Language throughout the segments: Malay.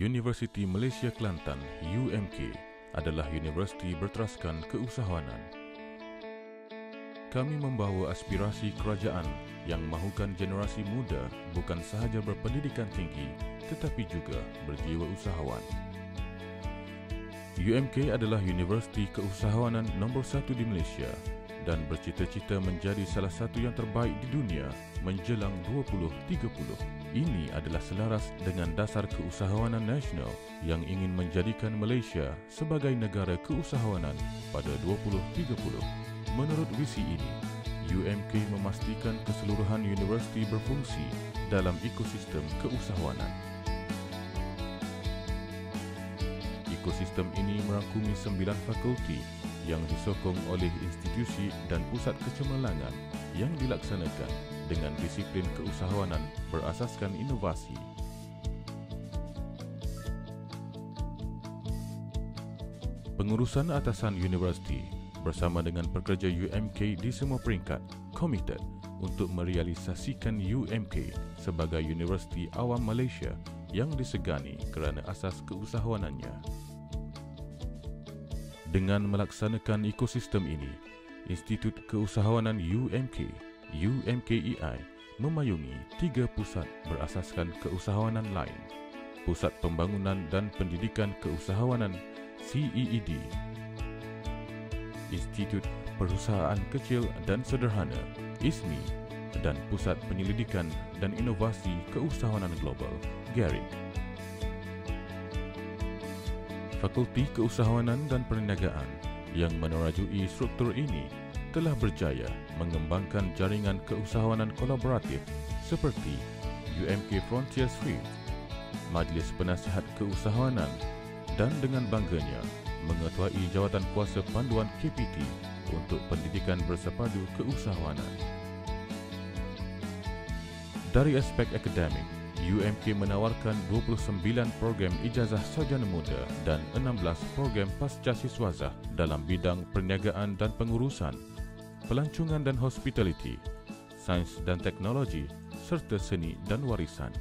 Universiti Malaysia Kelantan UMK adalah universiti berteraskan keusahawanan. Kami membawa aspirasi kerajaan yang mahukan generasi muda bukan sahaja berpendidikan tinggi tetapi juga berjiwa usahawan. UMK adalah universiti keusahawanan nombor 1 di Malaysia dan bercita-cita menjadi salah satu yang terbaik di dunia menjelang 2030. Ini adalah selaras dengan dasar keusahawanan nasional yang ingin menjadikan Malaysia sebagai negara keusahawanan pada 2030. Menurut visi ini, UMK memastikan keseluruhan universiti berfungsi dalam ekosistem keusahawanan. Ekosistem ini merangkumi 9 fakulti yang disokong oleh institusi dan pusat kecemerlangan yang dilaksanakan dengan disiplin keusahawanan berasaskan inovasi. Pengurusan atasan universiti bersama dengan pekerja UMK di semua peringkat komited untuk merealisasikan UMK sebagai universiti awam Malaysia yang disegani kerana asas keusahawanannya. Dengan melaksanakan ekosistem ini, Institut Keusahawanan UMK, UMKEI, memayungi 3 pusat berasaskan keusahawanan lain. Pusat Pembangunan dan Pendidikan Keusahawanan CEED, Institut Perusahaan Kecil dan Sederhana ISMI dan Pusat Penyelidikan dan Inovasi Keusahawanan Global GARIC. Fakulti Keusahawanan dan Perniagaan yang menerajui struktur ini telah berjaya mengembangkan jaringan keusahawanan kolaboratif seperti UMK Frontier Street, Majlis Penasihat Keusahawanan dan dengan bangganya mengetuai jawatan kuasa panduan KPT untuk pendidikan bersepadu keusahawanan. Dari aspek akademik, UMK menawarkan 29 program ijazah sarjana muda dan 16 program pascasiswazah dalam bidang perniagaan dan pengurusan, pelancongan dan hospitality, sains dan teknologi, serta seni dan warisan.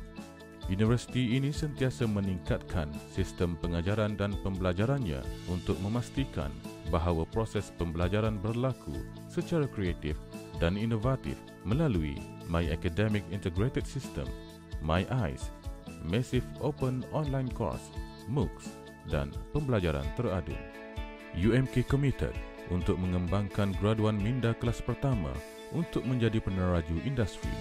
Universiti ini sentiasa meningkatkan sistem pengajaran dan pembelajarannya untuk memastikan bahawa proses pembelajaran berlaku secara kreatif dan inovatif melalui My Academic Integrated System, My Eyes, Massive Open Online Course, MOOCs dan pembelajaran teradun. UMK committed untuk mengembangkan graduan minda kelas pertama untuk menjadi peneraju industri.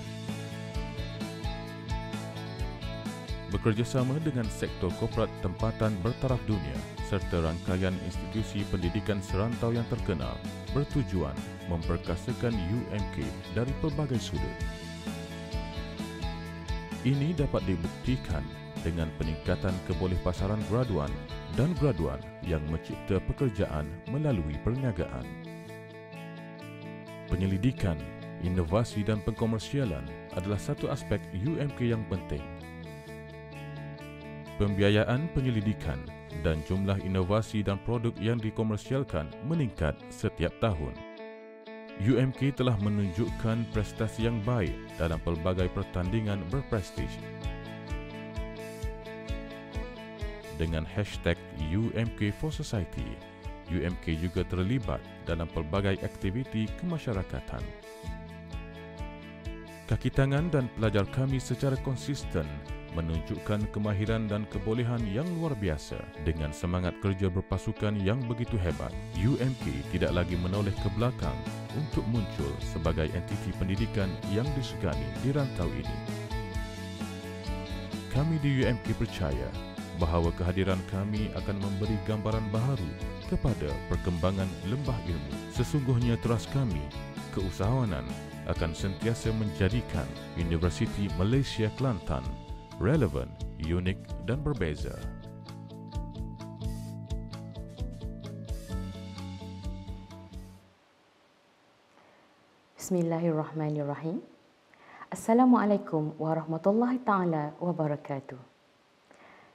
Bekerjasama dengan sektor korporat tempatan bertaraf dunia serta rangkaian institusi pendidikan serantau yang terkenal bertujuan memperkasakan UMK dari pelbagai sudut. Ini dapat dibuktikan dengan peningkatan kebolehpasaran graduan dan graduan yang mencipta pekerjaan melalui perniagaan. Penyelidikan, inovasi dan pengkomersialan adalah satu aspek UMK yang penting. Pembiayaan penyelidikan dan jumlah inovasi dan produk yang dikomersialkan meningkat setiap tahun. UMK telah menunjukkan prestasi yang baik dalam pelbagai pertandingan berprestij. Dengan hashtag UMK for Society, UMK juga terlibat dalam pelbagai aktiviti kemasyarakatan. Kaki tangan dan pelajar kami secara konsisten menunjukkan kemahiran dan kebolehan yang luar biasa. Dengan semangat kerja berpasukan yang begitu hebat, UMK tidak lagi menoleh ke belakang untuk muncul sebagai entiti pendidikan yang disegani di rantau ini. Kami di UMK percaya bahawa kehadiran kami akan memberi gambaran baharu kepada perkembangan lembah ilmu. Sesungguhnya teras kami, keusahawanan, akan sentiasa menjadikan Universiti Malaysia Kelantan relevan, unik dan berbeza. Bismillahirrahmanirrahim. Assalamualaikum warahmatullahi taala wabarakatuh.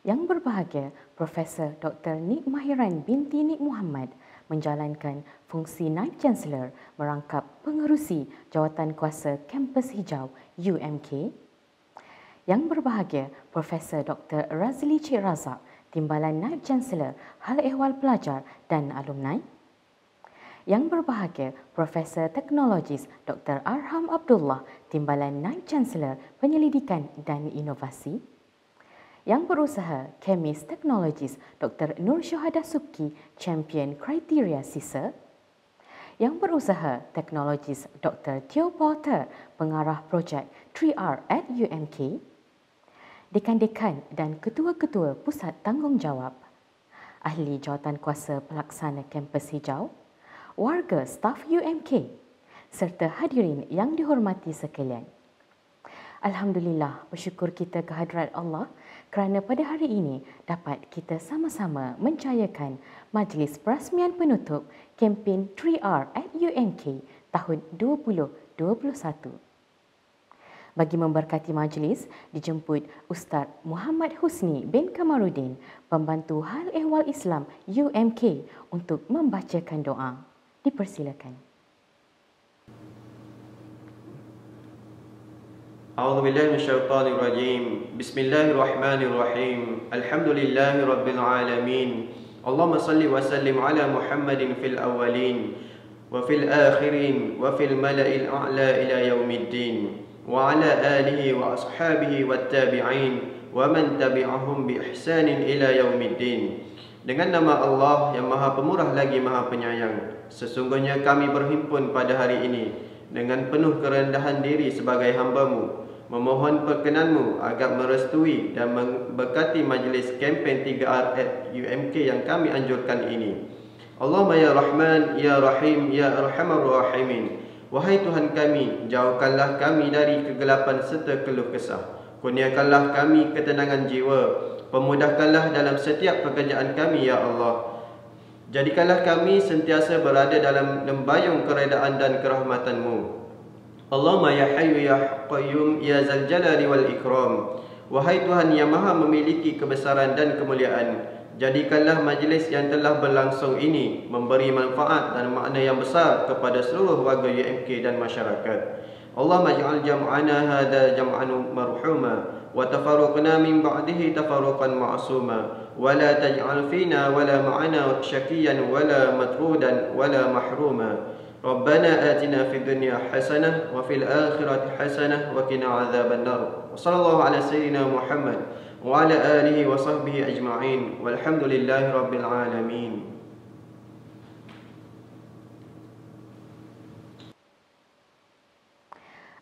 Yang berbahagia, Profesor Dr. Nik Mahiran binti Nik Muhammad menjalankan fungsi Naib Chancellor merangkap pengerusi Jawatan Kuasa Kampus Hijau UMK. Yang berbahagia Profesor Dr. Razli Cik Razak, Timbalan Naib Chancellor Hal Ehwal Pelajar dan Alumni. Yang berbahagia Profesor Teknologis Dr. Arham Abdullah, Timbalan Naib Chancellor Penyelidikan dan Inovasi. Yang berusaha Kemis Teknologis Dr. Nur Syuhada Subki, Champion Kriteria CISA. Yang berusaha Teknologis Dr. Teo Porter, Pengarah Projek 3R at UMK. Dekan-dekan dan ketua-ketua Pusat Tanggungjawab. Ahli Jawatankuasa Pelaksana Kampus Hijau. Warga staf UMK serta hadirin yang dihormati sekalian. Alhamdulillah, bersyukur kita kehadrat Allah kerana pada hari ini dapat kita sama-sama mencayakan majlis perasmian penutup kempen 3R at UMK tahun 2021. Bagi memberkati majlis, dijemput Ustaz Muhammad Husni bin Kamaruddin, Pembantu Hal Ehwal Islam UMK untuk membacakan doa. Dipersilakan. A'udzubillahi minasyaitonirrajim. Bismillahirrahmanirrahim. Alhamdulillahirabbil alamin. Allahumma salli wa sallim ala Muhammadin fil awwalin wa fil akhirin wa fil mala'il a'la ila yaumiddin wa ala alihi wa ashabihi wat tabi'in wa man tabi'ahum bi ihsanin ila yaumiddin. Dengan nama Allah yang Maha Pemurah lagi Maha Penyayang, sesungguhnya kami berhimpun pada hari ini dengan penuh kerendahan diri sebagai hamba-Mu, memohon perkenanmu agar merestui dan memberkati majlis kempen 3R at UMK yang kami anjurkan ini. Allahumma ya Rahman, ya Rahim, ya Arhamar Rahimin. Wahai Tuhan kami, jauhkanlah kami dari kegelapan serta keluh kesah. Kurniakanlah kami ketenangan jiwa. Pemudahkanlah dalam setiap pekerjaan kami, ya Allah. Jadikanlah kami sentiasa berada dalam lembayung keredaan dan kerahmatan-Mu. Allahumma ya Hayyu ya Qayyum ya Zal Jalali wal Ikram. Wahai Tuhan yang Maha memiliki kebesaran dan kemuliaan, jadikanlah majlis yang telah berlangsung ini memberi manfaat dan makna yang besar kepada seluruh warga UMK dan masyarakat. Allahumma ij'al jam'ana hadha jam'an marhuma wa tafarruqna min ba'dihi tafarruqan ma'suma wa la taj'al fina wa la ma'ana syaqiyan wa la matrudan wa la mahruma. Rabbana atina fid dunya hasanah wa fil akhirati hasanah wa qina adzaban nar. Wa sallallahu ala sayyidina Muhammad wa ala alihi wa sahbihi ajma'in walhamdulillahi rabbil alamin.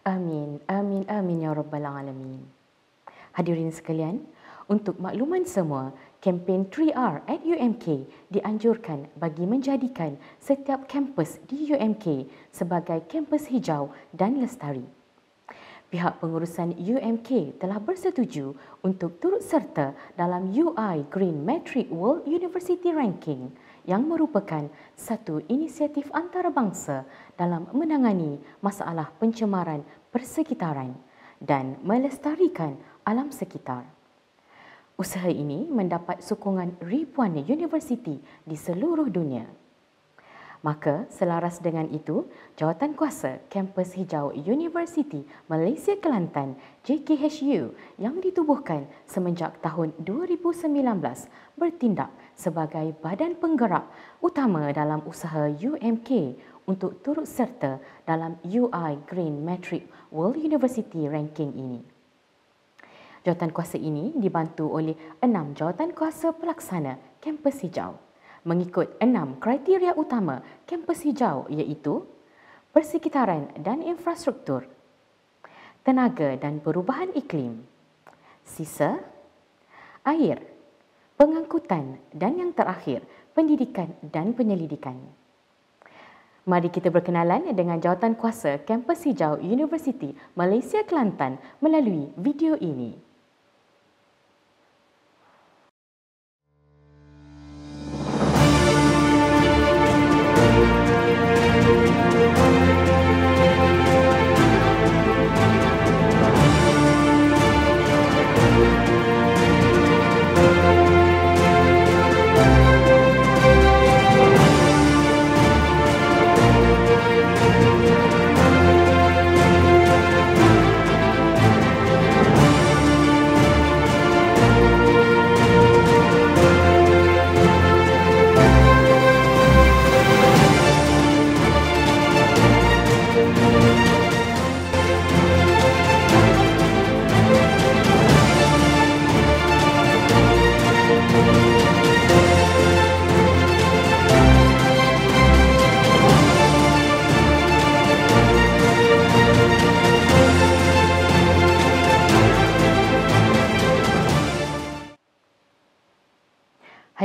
Amin, amin, amin ya Rabbal Alamin. Hadirin sekalian, untuk makluman semua, kempen 3R at UMK dianjurkan bagi menjadikan setiap kampus di UMK sebagai kampus hijau dan lestari. Pihak pengurusan UMK telah bersetuju untuk turut serta dalam UI Green Metric World University Ranking yang merupakan satu inisiatif antarabangsa dalam menangani masalah pencemaran persekitaran dan melestarikan alam sekitar. Usaha ini mendapat sokongan ribuan universiti di seluruh dunia. Maka, selaras dengan itu, Jawatankuasa Kampus Hijau Universiti Malaysia Kelantan JKHU yang ditubuhkan semenjak tahun 2019 bertindak sebagai badan penggerak utama dalam usaha UMK untuk turut serta dalam UI Green Metric World University Ranking ini. Jawatankuasa ini dibantu oleh 6 jawatankuasa pelaksana kampus hijau mengikut 6 kriteria utama kampus hijau iaitu persekitaran dan infrastruktur, tenaga dan perubahan iklim, sisa, air, pengangkutan dan yang terakhir, pendidikan dan penyelidikan. Mari kita berkenalan dengan jawatankuasa kampus hijau Universiti Malaysia Kelantan melalui video ini.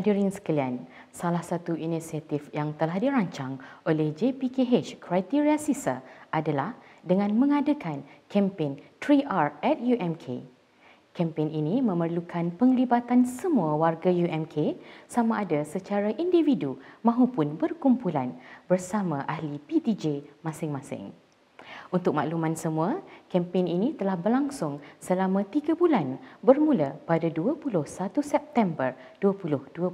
Hadirin sekalian, salah satu inisiatif yang telah dirancang oleh JPKH Kriteria Sisa adalah dengan mengadakan kempen 3R at UMK. Kempen ini memerlukan penglibatan semua warga UMK sama ada secara individu maupun berkumpulan bersama ahli PTJ masing-masing. Untuk makluman semua, kempen ini telah berlangsung selama 3 bulan bermula pada 21 September 2021.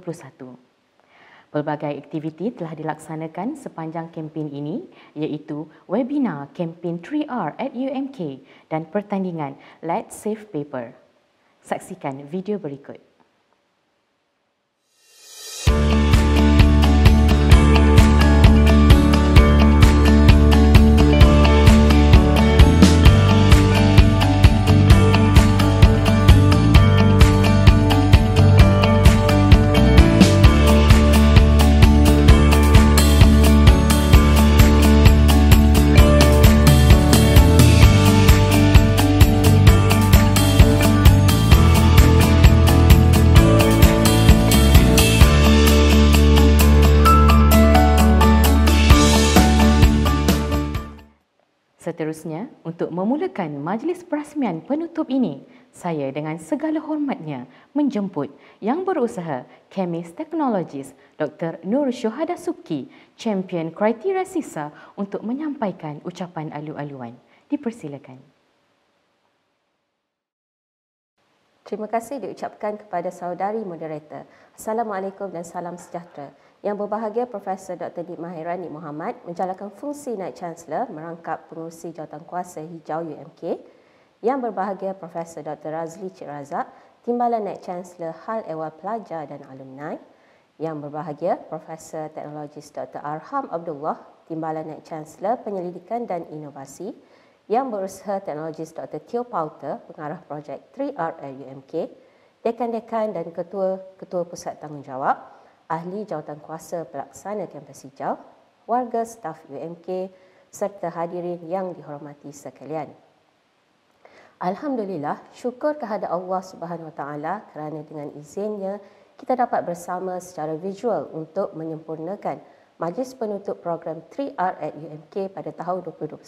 Pelbagai aktiviti telah dilaksanakan sepanjang kempen ini iaitu webinar kempen 3R at UMK dan pertandingan Let's Save Paper. Saksikan video berikut. Seterusnya, untuk memulakan majlis perasmian penutup ini, saya dengan segala hormatnya menjemput yang berusaha Kemis Teknologis Dr. Nur Syuhada Subki, Champion Kriteria Sisa untuk menyampaikan ucapan alu-aluan. Dipersilakan. Terima kasih diucapkan kepada saudari moderator. Assalamualaikum dan salam sejahtera. Yang berbahagia Profesor Dr. Nik Mahirani Muhammad menjalankan fungsi Naib Chancellor merangkap pengurusi jawatankuasa hijau UMK. Yang berbahagia Profesor Dr. Razli Cik Razak, Timbalan Naib Chancellor Hal Ehwal Pelajar dan Alumni. Yang berbahagia Profesor Teknologis Dr. Arham Abdullah, Timbalan Naib Chancellor Penyelidikan dan Inovasi. Yang berusaha Teknologis Dr. Teo Pauter, Pengarah Projek 3R at UMK. Dekan-dekan dan ketua-ketua pusat tanggungjawab, ahli jawatankuasa pelaksana kampus hijau, warga staf UMK serta hadirin yang dihormati sekalian. Alhamdulillah, syukur kehadrat Allah Subhanahu Wa Taala kerana dengan izinnya kita dapat bersama secara visual untuk menyempurnakan majlis penutup program 3R at UMK pada tahun 2021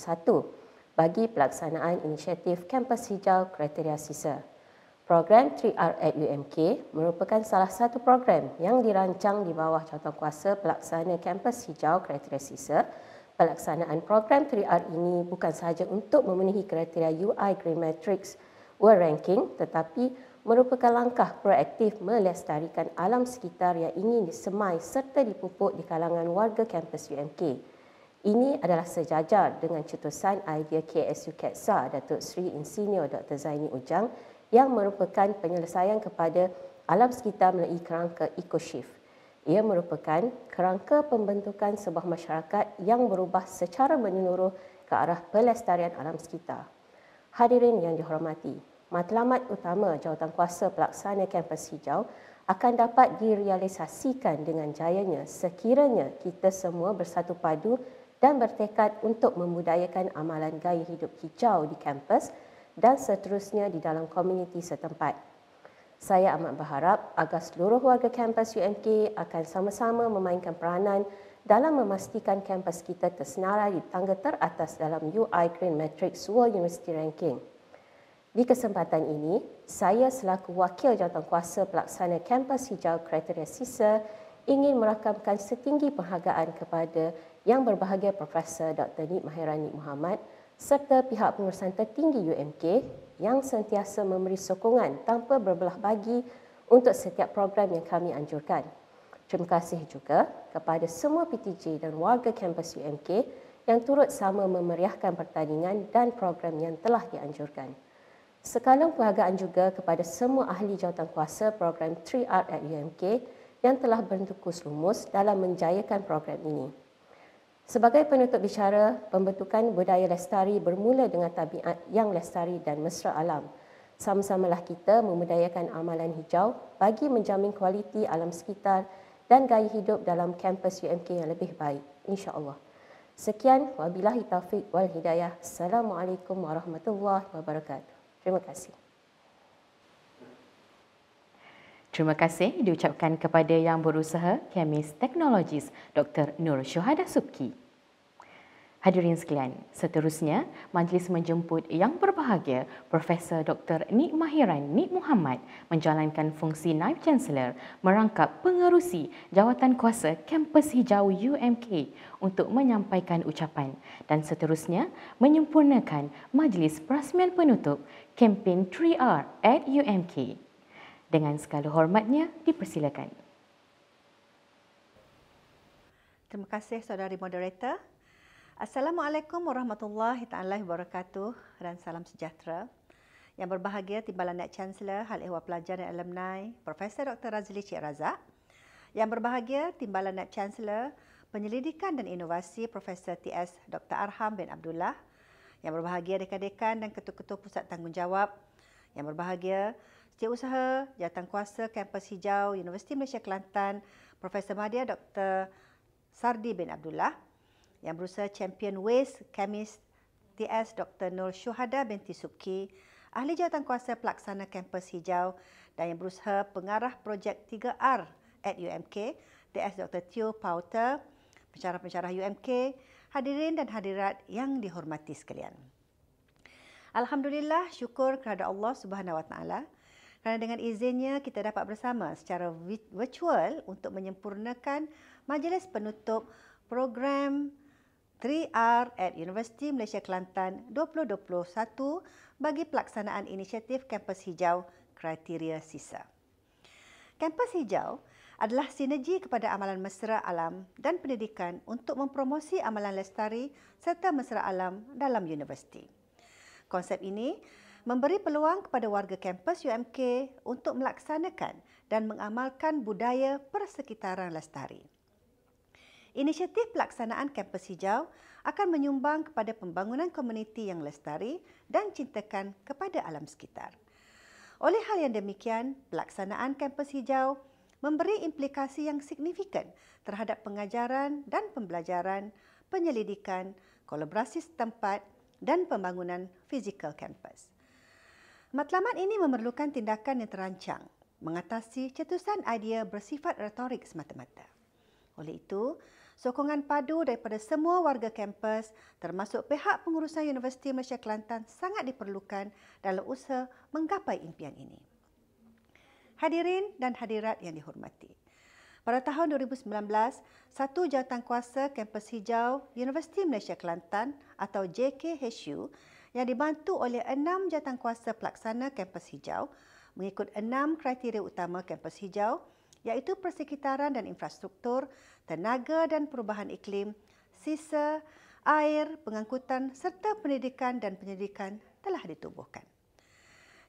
bagi pelaksanaan inisiatif kampus hijau Kriteria Sisa. Program 3R at UMK merupakan salah satu program yang dirancang di bawah jawatankuasa pelaksana kampus hijau Kriteria Sisa. Pelaksanaan program 3R ini bukan sahaja untuk memenuhi kriteria UI Green Matrix World Ranking tetapi merupakan langkah proaktif melestarikan alam sekitar yang ingin disemai serta dipupuk di kalangan warga kampus UMK. Ini adalah sejajar dengan cetusan idea KSU KETSA Datuk Seri Insinyur Dr. Zaini Ujang yang merupakan penyelesaian kepada alam sekitar melalui kerangka EcoShift. Ia merupakan kerangka pembentukan sebuah masyarakat yang berubah secara menyeluruh ke arah pelestarian alam sekitar. Hadirin yang dihormati, matlamat utama jawatankuasa pelaksana kampus hijau akan dapat direalisasikan dengan jayanya sekiranya kita semua bersatu padu dan bertekad untuk membudayakan amalan gaya hidup hijau di kampus dan seterusnya di dalam komuniti setempat. Saya amat berharap agar seluruh warga kampus UMK akan sama-sama memainkan peranan dalam memastikan kampus kita tersenarai di tangga teratas dalam UI Green Matrix World University Ranking. Di kesempatan ini, saya selaku Wakil Jawatankuasa Pelaksana Kampus Hijau Kriteria Sisa ingin merakamkan setinggi penghargaan kepada Yang Berbahagia Profesor Dr. Nik Mahirani Muhammad serta pihak pengurusan tertinggi UMK yang sentiasa memberi sokongan tanpa berbelah bagi untuk setiap program yang kami anjurkan. Terima kasih juga kepada semua PTJ dan warga kampus UMK yang turut sama memeriahkan pertandingan dan program yang telah dianjurkan. Sekalung penghargaan juga kepada semua ahli jawatankuasa program 3R at UMK yang telah bertukus lumus dalam menjayakan program ini. Sebagai penutup bicara, pembentukan budaya lestari bermula dengan tabiat yang lestari dan mesra alam. Sama-samalah kita memudayakan amalan hijau bagi menjamin kualiti alam sekitar dan gaya hidup dalam kampus UMK yang lebih baik, insya-Allah. Sekian, wabillahi taufiq wal hidayah. Assalamualaikum warahmatullahi wabarakatuh. Terima kasih. Terima kasih diucapkan kepada Yang Berusaha Kemis Teknologis Dr. Nur Syuhada Subki. Hadirin sekalian, seterusnya majlis menjemput Yang Berbahagia Profesor Dr. Nik Mahiran Nik Muhammad menjalankan fungsi Naib Chancellor merangkap pengerusi Jawatankuasa Kampus Hijau UMK untuk menyampaikan ucapan dan seterusnya menyempurnakan majlis perasmian penutup kempen 3R at UMK. Dengan segala hormatnya, dipersilakan. Terima kasih saudari moderator. Assalamualaikum warahmatullahi taala wabarakatuh dan salam sejahtera. Yang berbahagia Timbalan Naib Chancellor Hal Ehwal Pelajar dan Alumni Profesor Dr. Razli Cik Razak. Yang berbahagia Timbalan Naib Chancellor Penyelidikan dan Inovasi Profesor TS Dr. Arham bin Abdullah. Yang berbahagia dekan-dekan dan ketua-ketua pusat tanggungjawab. Yang berbahagia Setiausaha Jawatankuasa Kampus Hijau Universiti Malaysia Kelantan Profesor Madya Dr. Sardi bin Abdullah. Yang berusaha Champion Waste Chemist TS Dr. Nur Syuhada binti Subki, Ahli Jawatankuasa Pelaksana Kampus Hijau dan yang berusaha Pengarah Projek 3R at UMK TS Dr. Teo Pauter, pensyarah-pensyarah UMK, hadirin dan hadirat yang dihormati sekalian. Alhamdulillah, syukur kepada Allah Subhanahu Wa Taala kerana dengan izinnya kita dapat bersama secara virtual untuk menyempurnakan majlis penutup program 3R at Universiti Malaysia Kelantan 2021 bagi pelaksanaan inisiatif Kampus Hijau Kriteria Sisa. Kampus Hijau adalah sinergi kepada amalan mesra alam dan pendidikan untuk mempromosi amalan lestari serta mesra alam dalam universiti. Konsep ini memberi peluang kepada warga kampus UMK untuk melaksanakan dan mengamalkan budaya persekitaran lestari. Inisiatif pelaksanaan kampus hijau akan menyumbang kepada pembangunan komuniti yang lestari dan cintakan kepada alam sekitar. Oleh hal yang demikian, pelaksanaan kampus hijau memberi implikasi yang signifikan terhadap pengajaran dan pembelajaran, penyelidikan, kolaborasi setempat dan pembangunan fizikal kampus. Matlamat ini memerlukan tindakan yang terancang, mengatasi cetusan idea bersifat retorik semata-mata. Oleh itu, sokongan padu daripada semua warga kampus termasuk pihak pengurusan Universiti Malaysia Kelantan sangat diperlukan dalam usaha menggapai impian ini. Hadirin dan hadirat yang dihormati. Pada tahun 2019, satu jawatankuasa kampus hijau Universiti Malaysia Kelantan atau JKHU yang dibantu oleh 6 jawatankuasa pelaksana kampus hijau mengikut 6 kriteria utama kampus hijau iaitu persekitaran dan infrastruktur, tenaga dan perubahan iklim, sisa, air, pengangkutan serta pendidikan dan penyelidikan telah ditubuhkan.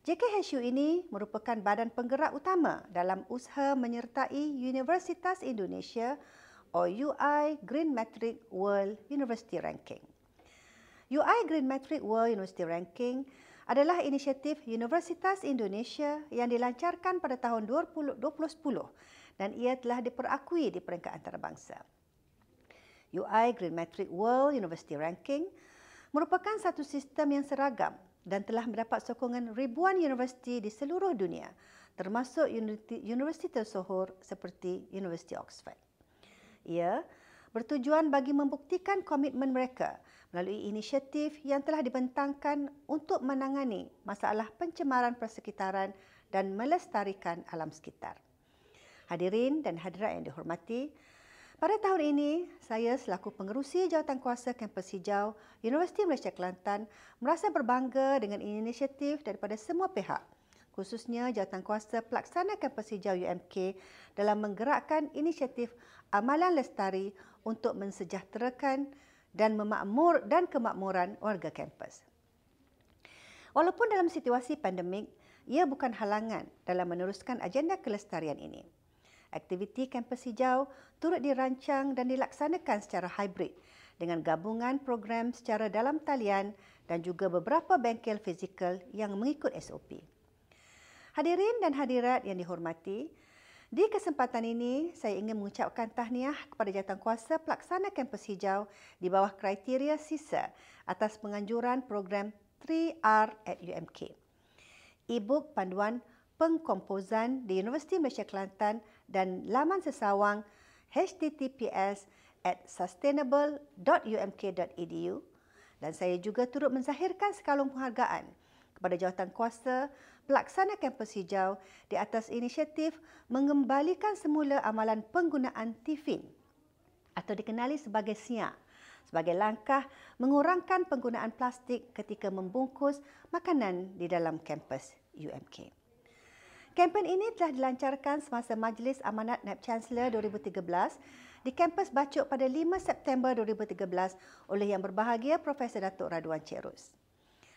JKHU ini merupakan badan penggerak utama dalam usaha menyertai Universitas Indonesia UI Green Metric World University Ranking. UI Green Metric World University Ranking adalah inisiatif Universitas Indonesia yang dilancarkan pada tahun 2010 dan ia telah diperakui di peringkat antarabangsa. UI Green Metric World University Ranking merupakan satu sistem yang seragam dan telah mendapat sokongan ribuan universiti di seluruh dunia, termasuk universiti tersohor seperti Universiti Oxford. Ia bertujuan bagi membuktikan komitmen mereka melalui inisiatif yang telah dibentangkan untuk menangani masalah pencemaran persekitaran dan melestarikan alam sekitar. Hadirin dan hadirat yang dihormati, pada tahun ini, saya selaku pengerusi Jawatankuasa Kampus Hijau Universiti Malaysia Kelantan merasa berbangga dengan inisiatif daripada semua pihak, khususnya Jawatankuasa Pelaksana Kampus Hijau UMK dalam menggerakkan inisiatif amalan lestari untuk mensejahterakan dan kemakmuran warga kampus. Walaupun dalam situasi pandemik, ia bukan halangan dalam meneruskan agenda kelestarian ini. Aktiviti kampus hijau turut dirancang dan dilaksanakan secara hybrid dengan gabungan program secara dalam talian dan juga beberapa bengkel fizikal yang mengikut SOP. Hadirin dan hadirat yang dihormati, di kesempatan ini saya ingin mengucapkan tahniah kepada Jawatankuasa Pelaksana Kampus Hijau di bawah kriteria sisa atas penganjuran program 3R at UMK. E-book panduan Pengkomposan di Universiti Malaysia Kelantan dan laman sesawang https://sustainable.umk.edu, dan saya juga turut menzahirkan sekalung penghargaan kepada jawatankuasa pelaksana kampus hijau di atas inisiatif mengembalikan semula amalan penggunaan tiffin atau dikenali sebagai SIA sebagai langkah mengurangkan penggunaan plastik ketika membungkus makanan di dalam kampus UMK. Kempen ini telah dilancarkan semasa Majlis Amanat Naib Chancellor 2013 di kampus Bacok pada 5 September 2013 oleh Yang Berbahagia Profesor Datuk Radwan Cik Ros.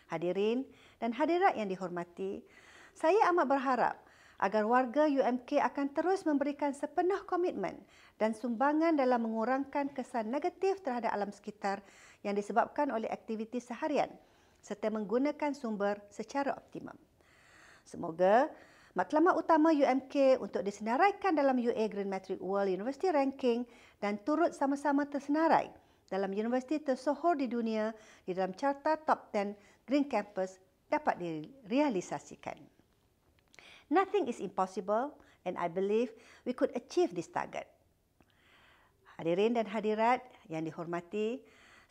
Hadirin dan hadirat yang dihormati, saya amat berharap agar warga UMK akan terus memberikan sepenuh komitmen dan sumbangan dalam mengurangkan kesan negatif terhadap alam sekitar yang disebabkan oleh aktiviti seharian serta menggunakan sumber secara optimum. Semoga matlamat utama UMK untuk disenaraikan dalam UA Green Metric World University Ranking dan turut sama-sama tersenarai dalam universiti tersohor di dunia di dalam carta Top 10 Green Campus dapat direalisasikan. Nothing is impossible and I believe we could achieve this target. Hadirin dan hadirat yang dihormati,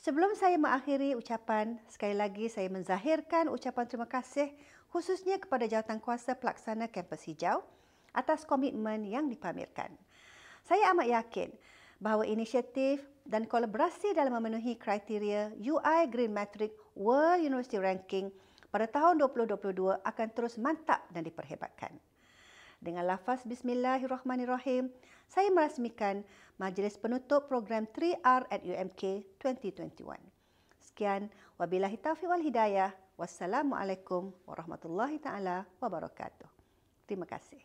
sebelum saya mengakhiri ucapan, sekali lagi saya menzahirkan ucapan terima kasih khususnya kepada jawatankuasa pelaksana kampus hijau atas komitmen yang dipamerkan. Saya amat yakin bahawa inisiatif dan kolaborasi dalam memenuhi kriteria UI Green Metric World University Ranking pada tahun 2022 akan terus mantap dan diperhebatkan. Dengan lafaz Bismillahirrahmanirrahim, saya merasmikan Majlis Penutup Program 3R at UMK 2021. Sekian, wabillahi taufiq wal hidayah. Wassalamualaikum warahmatullahi taala wabarakatuh. Terima kasih.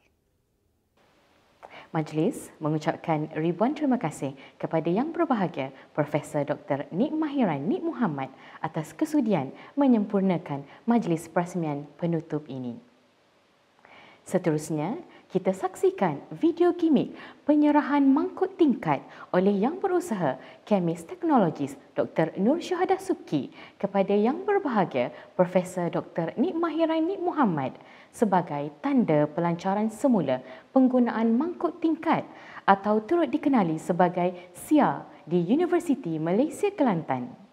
Majlis mengucapkan ribuan terima kasih kepada Yang Berbahagia Profesor Dr. Nik Mahiran Nik Muhammad atas kesudian menyempurnakan majlis perasmian penutup ini. Seterusnya, kita saksikan video gimik penyerahan mangkuk tingkat oleh Yang Berusaha Kemis Teknologis Dr. Nur Syuhada Subki kepada Yang Berbahagia Profesor Dr. Nik Mahiran Nik Muhammad sebagai tanda pelancaran semula penggunaan mangkuk tingkat atau turut dikenali sebagai SIA di Universiti Malaysia Kelantan.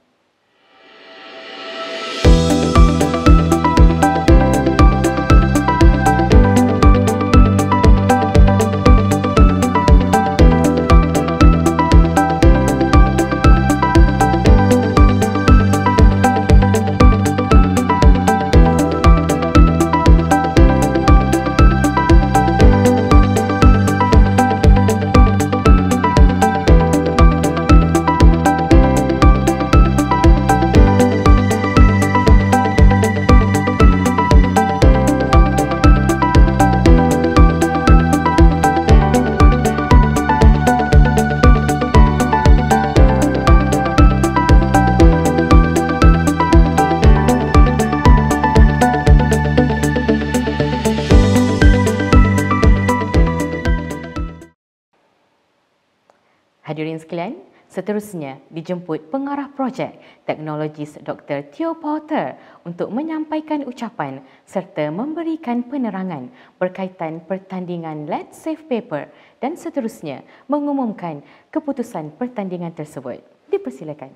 Hadirin sekalian, seterusnya dijemput pengarah projek teknologis Dr. Theo Porter untuk menyampaikan ucapan serta memberikan penerangan berkaitan pertandingan Let's Save Paper dan seterusnya mengumumkan keputusan pertandingan tersebut. Dipersilakan.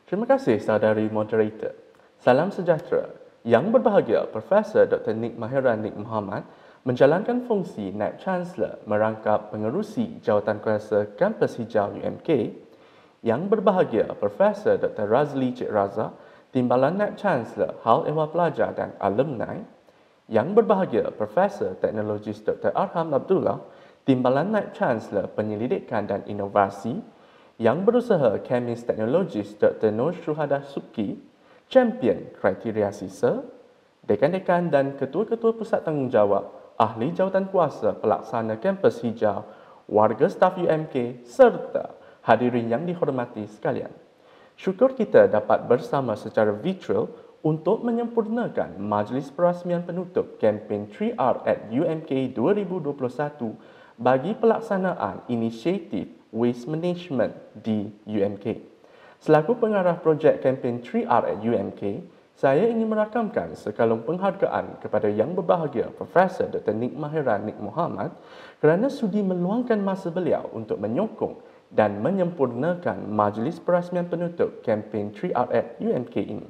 Terima kasih saudari moderator. Salam sejahtera. Yang Berbahagia Profesor Dr. Nik Mahiran Nik Muhammad menjalankan fungsi Naib Chancellor merangkap pengerusi Jawatankuasa Kampus Hijau UMK. Yang Berbahagia Profesor Dr. Razli Cik Raza, Timbalan Naib Chancellor Hal Ehwal Pelajar dan Alumni. Yang Berbahagia Profesor Teknologis Dr. Arham Abdullah, Timbalan Naib Chancellor Penyelidikan dan Inovasi. Yang Berusaha Kemis Teknologis Dr. Nur Syuhada Subki, Champion Kriteria Sisa, dekan-dekan dan ketua-ketua pusat tanggungjawab, ahli jawatankuasa pelaksana kampus hijau, warga staf UMK serta hadirin yang dihormati sekalian. Syukur kita dapat bersama secara virtual untuk menyempurnakan majlis perasmian penutup kempen 3R at UMK 2021 bagi pelaksanaan inisiatif Waste Management di UMK. Selaku pengarah projek kempen 3R at UMK, saya ingin merakamkan sekalung penghargaan kepada Yang Berbahagia Profesor Dr. Nik Mahiran Nik Mohamad kerana sudi meluangkan masa beliau untuk menyokong dan menyempurnakan majlis perasmian penutup kempen 3R at UMK ini.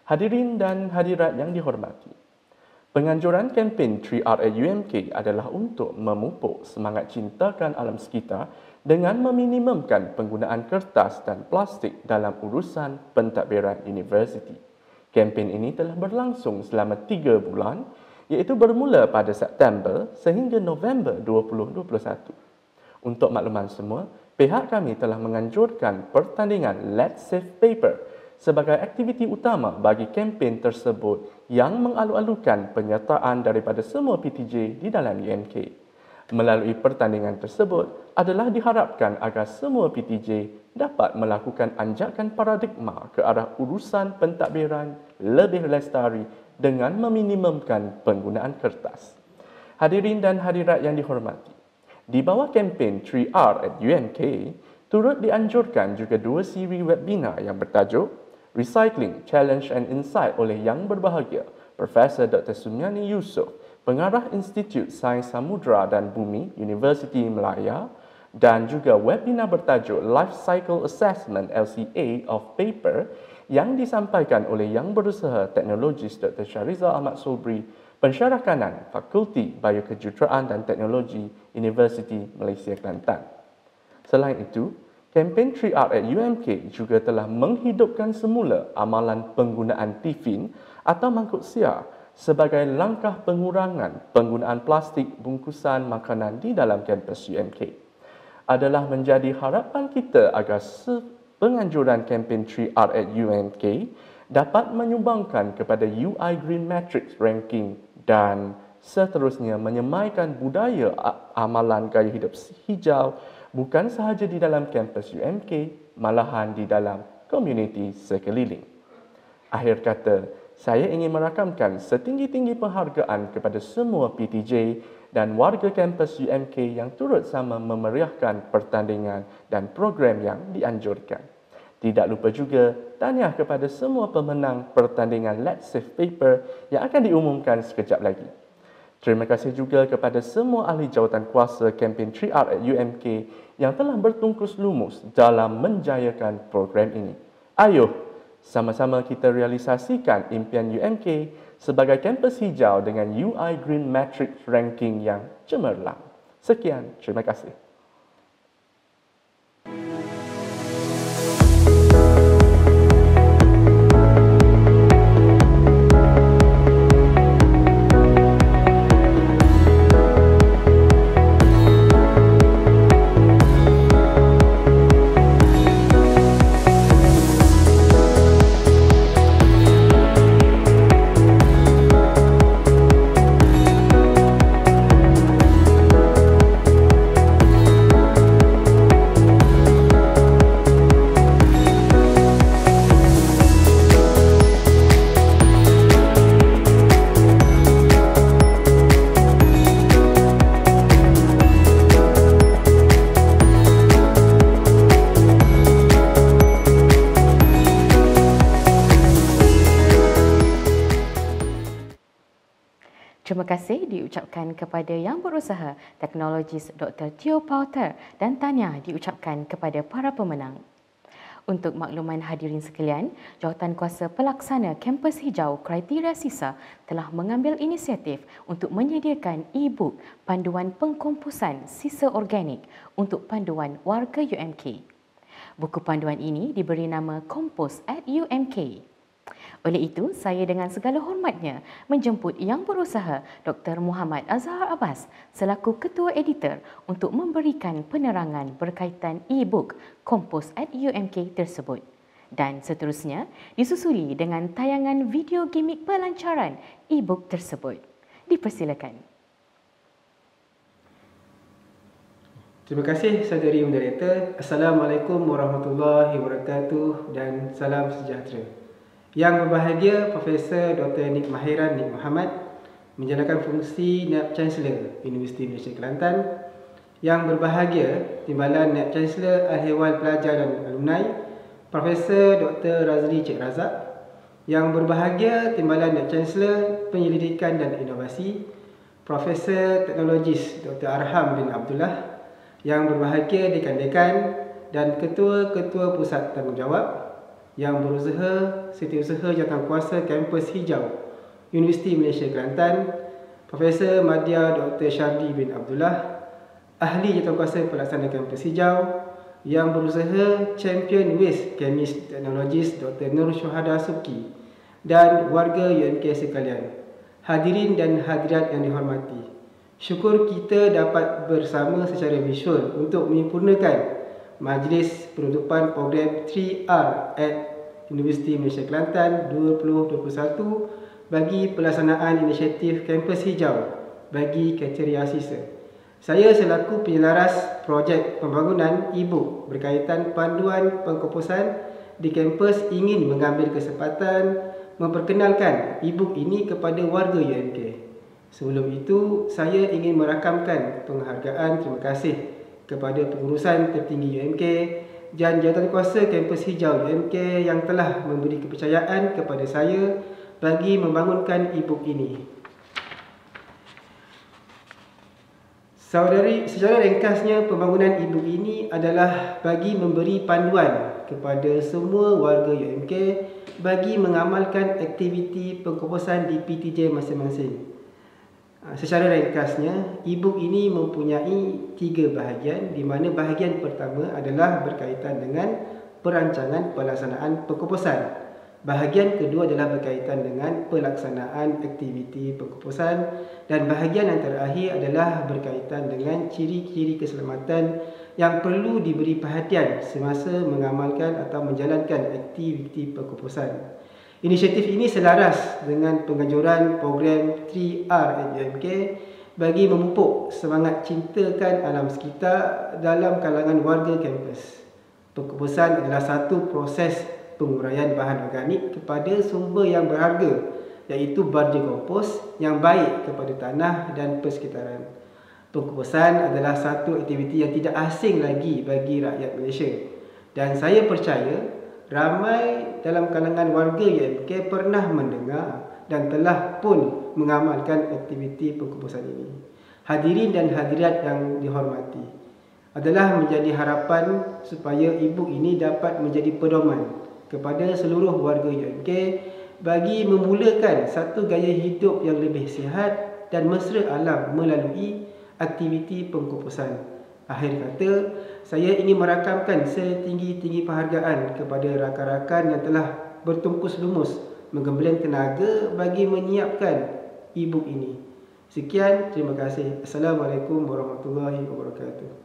Hadirin dan hadirat yang dihormati, penganjuran kempen 3R at UMK adalah untuk memupuk semangat cintakan alam sekitar dengan meminimumkan penggunaan kertas dan plastik dalam urusan pentadbiran universiti. Kempen ini telah berlangsung selama 3 bulan, iaitu bermula pada September sehingga November 2021. Untuk makluman semua, pihak kami telah menganjurkan pertandingan Let's Save Paper sebagai aktiviti utama bagi kempen tersebut yang mengalu-alukan penyertaan daripada semua PTJ di dalam UMK. Melalui pertandingan tersebut adalah diharapkan agar semua PTJ dapat melakukan anjakan paradigma ke arah urusan pentadbiran lebih lestari dengan meminimumkan penggunaan kertas. Hadirin dan hadirat yang dihormati, di bawah kempen 3R at UMK, turut dianjurkan juga 2 siri webinar yang bertajuk Recycling Challenge and Insight oleh Yang Berbahagia Profesor Dr. Sumiani Yusof, Pengarah Institut Sains Samudra dan Bumi, Universiti Melaya, dan juga webinar bertajuk Life Cycle Assessment LCA of Paper yang disampaikan oleh Yang Berusaha Teknologis Dr. Syariza Ahmad Sobri, Pensyarah Kanan Fakulti Biokejuruteraan dan Teknologi Universiti Malaysia Kelantan. Selain itu, kempen 3R at UMK juga telah menghidupkan semula amalan penggunaan tiffin atau mangkuk siar sebagai langkah pengurangan penggunaan plastik bungkusan makanan di dalam kampus UMK. Adalah menjadi harapan kita agar penganjuran kempen 3R at UMK dapat menyumbangkan kepada UI Green Matrix Ranking dan seterusnya menyemaikan budaya amalan gaya hidup hijau bukan sahaja di dalam kampus UMK, malahan di dalam komuniti sekeliling. Akhir kata, saya ingin merakamkan setinggi-tinggi penghargaan kepada semua PTJ dan warga kampus UMK yang turut sama memeriahkan pertandingan dan program yang dianjurkan. Tidak lupa juga tahniah kepada semua pemenang pertandingan Let's Save Paper yang akan diumumkan sekejap lagi. Terima kasih juga kepada semua ahli jawatan kuasa kempen 3R at UMK yang telah bertungkus lumus dalam menjayakan program ini. Ayuh, sama-sama kita realisasikan impian UMK sebagai kampus hijau dengan UI Green Matrix Ranking yang cemerlang. Sekian, terima kasih. Terima kasih diucapkan kepada Yang Berusaha Teknologis Dr. Teo Pauter dan tahniah diucapkan kepada para pemenang. Untuk makluman hadirin sekalian, Jawatankuasa Pelaksana Kampus Hijau Kriteria Sisa telah mengambil inisiatif untuk menyediakan e-book panduan pengkomposan sisa organik untuk panduan warga UMK. Buku panduan ini diberi nama Kompos at UMK. Oleh itu, saya dengan segala hormatnya menjemput Yang Berusaha Dr. Muhammad Azhar Abbas selaku Ketua Editor untuk memberikan penerangan berkaitan e-book Kompos at UMK tersebut. Dan seterusnya disusuli dengan tayangan video gimik pelancaran e-book tersebut. Dipersilakan. Terima kasih saudari moderator. Assalamualaikum warahmatullahi wabarakatuh dan salam sejahtera. Yang berbahagia Profesor Dr. Nik Mahiran Nik Mohamad menjalankan fungsi Naib Chancellor Universiti Malaysia Kelantan. Yang berbahagia Timbalan Naib Chancellor Al-Ehwal Pelajar dan Alumni Profesor Dr. Razli Cik Razak, Yang berbahagia Timbalan Naib Chancellor Penyelidikan dan Inovasi, Profesor Teknologis Dr. Arham bin Abdullah, yang berbahagia dekan-dekan dan ketua-ketua pusat tanggungjawab, yang berusaha setiausaha jawatankuasa kampus hijau Universiti Malaysia Kelantan, Profesor Madya Dr. Syardi bin Abdullah, ahli jawatankuasa pelaksana kampus hijau, yang berusaha Champion Waste Chemist Technologist Dr. Nur Syuhada Subki, dan warga UMK sekalian, hadirin dan hadirat yang dihormati. Syukur kita dapat bersama secara visual untuk menyempurnakan Majlis Penutupan Program 3R at Universiti Malaysia Kelantan 2021 bagi pelaksanaan inisiatif kampus hijau bagi kriteria sisa. Saya selaku penyelaras projek pembangunan e-book berkaitan panduan pengkomposan di kampus ingin mengambil kesempatan memperkenalkan e-book ini kepada warga UMK. Sebelum itu, saya ingin merakamkan penghargaan terima kasih kepada pengurusan tertinggi UMK dan jawatankuasa kampus hijau UMK yang telah memberi kepercayaan kepada saya bagi membangunkan e-book ini. Secara ringkasnya, pembangunan e-book ini adalah bagi memberi panduan kepada semua warga UMK bagi mengamalkan aktiviti pengkomposan di PTJ masing-masing. Secara ringkasnya, e-book ini mempunyai 3 bahagian, di mana bahagian pertama adalah berkaitan dengan perancangan pelaksanaan pengkomposan. Bahagian kedua adalah berkaitan dengan pelaksanaan aktiviti pengkomposan, dan bahagian yang terakhir adalah berkaitan dengan ciri-ciri keselamatan yang perlu diberi perhatian semasa mengamalkan atau menjalankan aktiviti pengkomposan. Inisiatif ini selaras dengan penganjuran program 3R at UMK bagi memupuk semangat cintakan alam sekitar dalam kalangan warga kampus. Pengkomposan adalah satu proses penguraian bahan organik kepada sumber yang berharga, iaitu barja kompos yang baik kepada tanah dan persekitaran. Pengkomposan adalah satu aktiviti yang tidak asing lagi bagi rakyat Malaysia, dan saya percaya ramai dalam kalangan warga UMK pernah mendengar dan telah pun mengamalkan aktiviti pengkomposan ini. Hadirin dan hadirat yang dihormati, adalah menjadi harapan supaya e-book ini dapat menjadi pedoman kepada seluruh warga UMK bagi memulakan satu gaya hidup yang lebih sihat dan mesra alam melalui aktiviti pengkomposan. Akhir kata, saya ingin merakamkan setinggi-tinggi penghargaan kepada rakan-rakan yang telah bertungkus lumus menggembleng tenaga bagi menyiapkan e-book ini. Sekian, terima kasih. Assalamualaikum warahmatullahi wabarakatuh.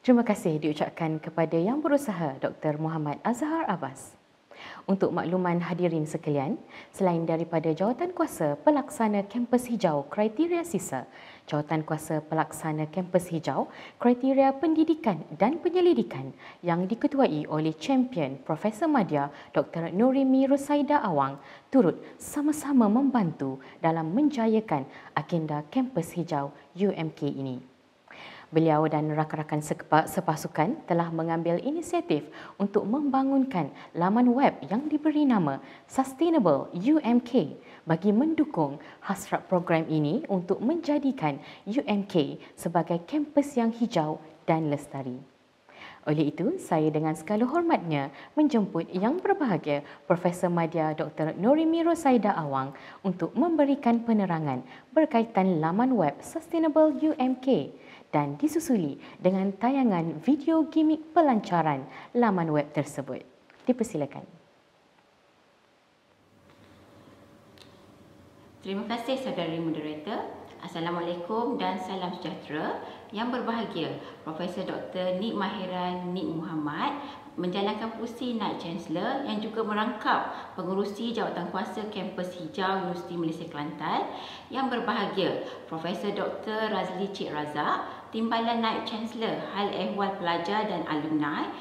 Terima kasih diucapkan kepada Yang Berusaha Dr. Muhammad Azhar Abbas. Untuk makluman hadirin sekalian, selain daripada Jawatankuasa Pelaksana Kampus Hijau Kriteria Sisa, Jawatankuasa Pelaksana Kampus Hijau Kriteria Pendidikan dan Penyelidikan yang diketuai oleh Champion Profesor Madya Dr. Nurimi Rosaida Awang turut sama-sama membantu dalam menjayakan agenda Kampus Hijau UMK ini. Beliau dan rakan-rakan sepasukan telah mengambil inisiatif untuk membangunkan laman web yang diberi nama Sustainable UMK bagi mendukung hasrat program ini untuk menjadikan UMK sebagai kampus yang hijau dan lestari. Oleh itu, saya dengan segala hormatnya menjemput Yang Berbahagia Profesor Madya Dr. Nurimi Rosaida Awang untuk memberikan penerangan berkaitan laman web Sustainable UMK dan disusuli dengan tayangan video gimik pelancaran laman web tersebut. Dipersilakan. Terima kasih saudari moderator. Assalamualaikum dan salam sejahtera. Yang berbahagia, Profesor Dr. Nik Mahiran Nik Muhammad menjalankan fungsi Naib Chancellor yang juga merangkap pengurusi Jawatankuasa Kampus Hijau Universiti Malaysia Kelantan. Yang berbahagia, Profesor Dr. Razli Cik Razak, Timbalan Naib Chancellor Hal Ehwal Pelajar dan Alumni.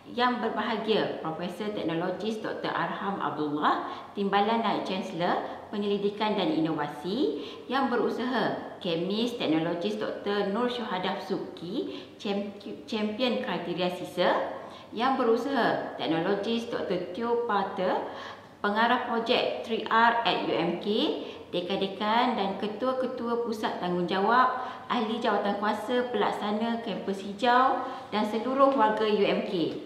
Yang berbahagia, Profesor Teknologis Dr. Arham Abdullah, Timbalan Naib Chancellor Penyelidikan dan Inovasi. Yang berusaha, Kemis Teknologis Dr. Nur Syuhadah Subki, Champion Kriteria SISA. Yang berusaha, Teknologis Dr. Teo Pater, Pengarah Projek 3R at UMK, Dekan-Dekan dan Ketua-Ketua Pusat Tanggungjawab, Ahli Jawatankuasa Pelaksana Kampus Hijau dan seluruh warga UMK.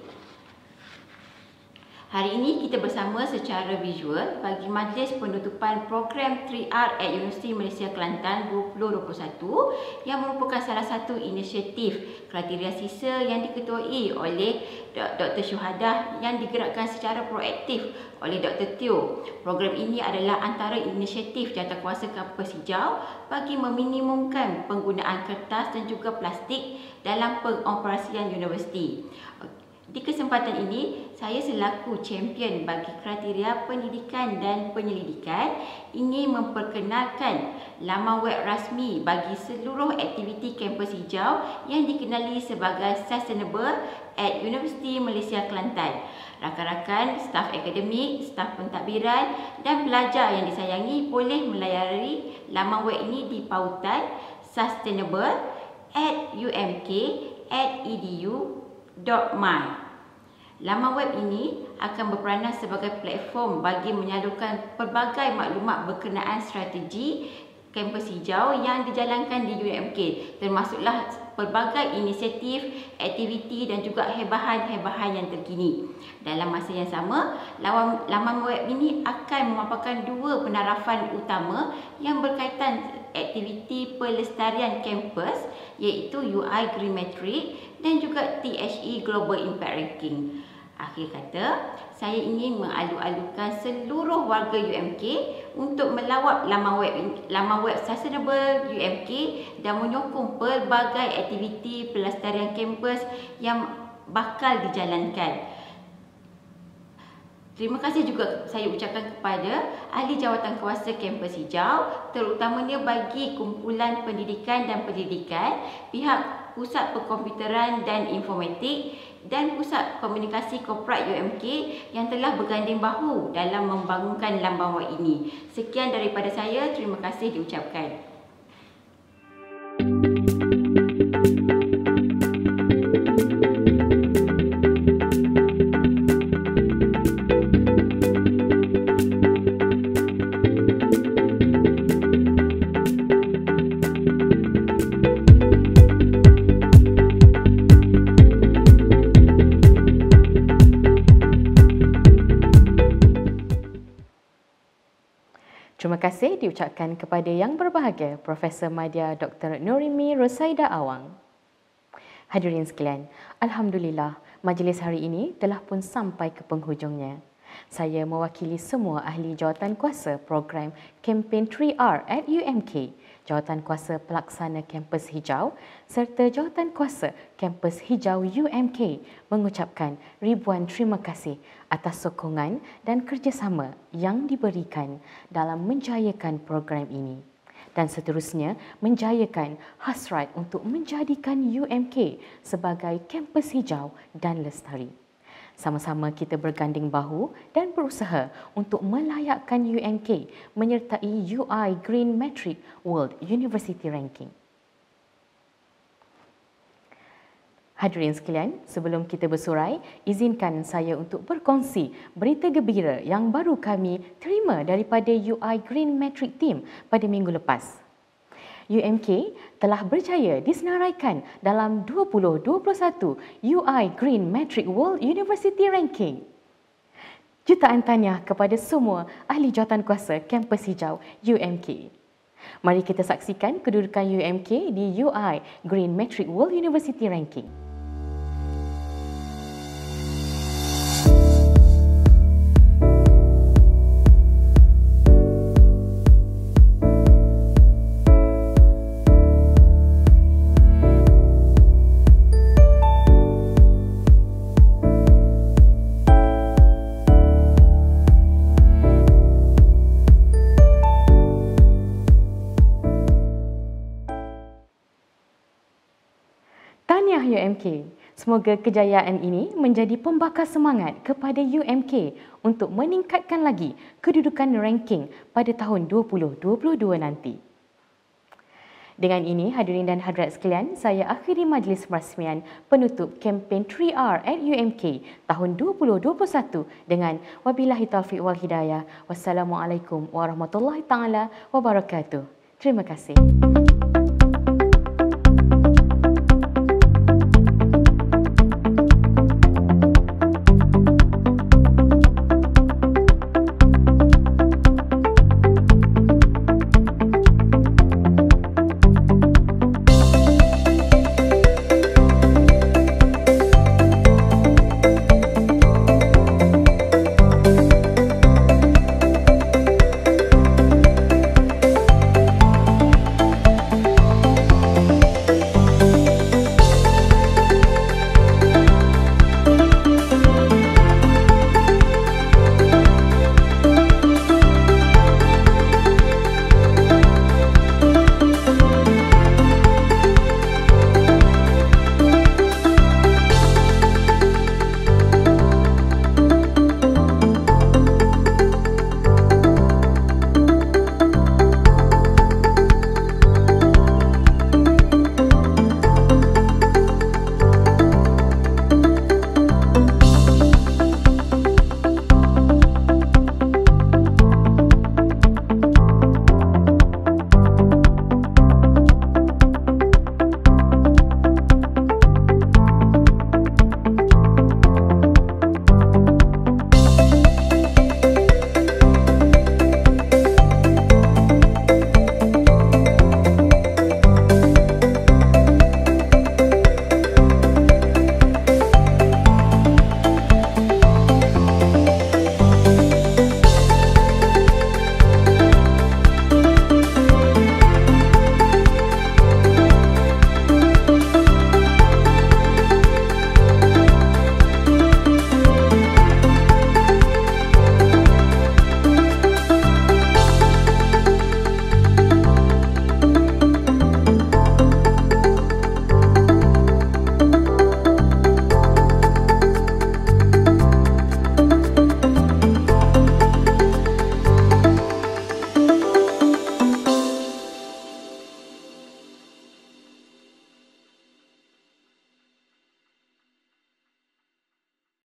Hari ini kita bersama secara visual bagi majlis penutupan program 3R at Universiti Malaysia Kelantan 2021 yang merupakan salah satu inisiatif kriteria SISA yang diketuai oleh Dr. Syuhadah yang digerakkan secara proaktif oleh Dr. Teo. Program ini adalah antara inisiatif Jawatankuasa Kampus Hijau bagi meminimumkan penggunaan kertas dan juga plastik dalam pengoperasian universiti. Di kesempatan ini, saya selaku champion bagi kriteria pendidikan dan penyelidikan ingin memperkenalkan laman web rasmi bagi seluruh aktiviti kampus hijau yang dikenali sebagai Sustainable at Universiti Malaysia Kelantan. Rakan-rakan, staf akademik, staf pentadbiran dan pelajar yang disayangi boleh melayari laman web ini di pautan sustainable@umk.edu.my. Laman web ini akan berperanan sebagai platform bagi menyalurkan pelbagai maklumat berkenaan strategi kampus hijau yang dijalankan di UMK, termasuklah pelbagai inisiatif, aktiviti dan juga hebahan-hebahan yang terkini. Dalam masa yang sama, laman web ini akan memaparkan dua penarafan utama yang berkaitan aktiviti pelestarian kampus, iaitu UI Green Metric dan juga THE Global Impact Ranking. Akhir kata, saya ingin mengalu-alukan seluruh warga UMK untuk melawat laman web Sustainable UMK dan menyokong pelbagai aktiviti pelestarian kampus yang bakal dijalankan. Terima kasih juga saya ucapkan kepada ahli jawatankuasa kampus hijau, terutamanya bagi kumpulan pendidikan dan penyelidikan, pihak Pusat Perkomputeran dan Informatik dan Pusat Komunikasi Korporat UMK yang telah berganding bahu dalam membangunkan laman web ini. Sekian daripada saya, terima kasih diucapkan. Terima kasih diucapkan kepada yang berbahagia Profesor Madya Dr. Nurimi Rosaida Awang. Hadirin sekalian, Alhamdulillah majlis hari ini telah pun sampai ke penghujungnya. Saya mewakili semua ahli jawatankuasa program kempen 3R at UMK, Jawatankuasa Pelaksana Kampus Hijau serta Jawatankuasa Kampus Hijau UMK mengucapkan ribuan terima kasih atas sokongan dan kerjasama yang diberikan dalam menjayakan program ini dan seterusnya menjayakan hasrat untuk menjadikan UMK sebagai kampus hijau dan lestari. Sama-sama kita berganding bahu dan berusaha untuk melayakkan UMK menyertai UI Green Metric World University Ranking. Hadirin sekalian, sebelum kita bersurai, izinkan saya untuk berkongsi berita gembira yang baru kami terima daripada UI Green Metric Team pada minggu lepas. UMK telah berjaya disenaraikan dalam 2021 UI Green Metric World University Ranking. Jutaan tahniah kepada semua ahli jawatankuasa kampus hijau UMK. Mari kita saksikan kedudukan UMK di UI Green Metric World University Ranking. . UMK. Semoga kejayaan ini menjadi pembakar semangat kepada UMK untuk meningkatkan lagi kedudukan ranking pada tahun 2022 nanti. Dengan ini, hadirin dan hadirat sekalian, saya akhiri majlis perasmian penutup kempen 3R at UMK tahun 2021 dengan wabillahi taufiq wal hidayah. Wassalamualaikum warahmatullahi taala wabarakatuh. Terima kasih.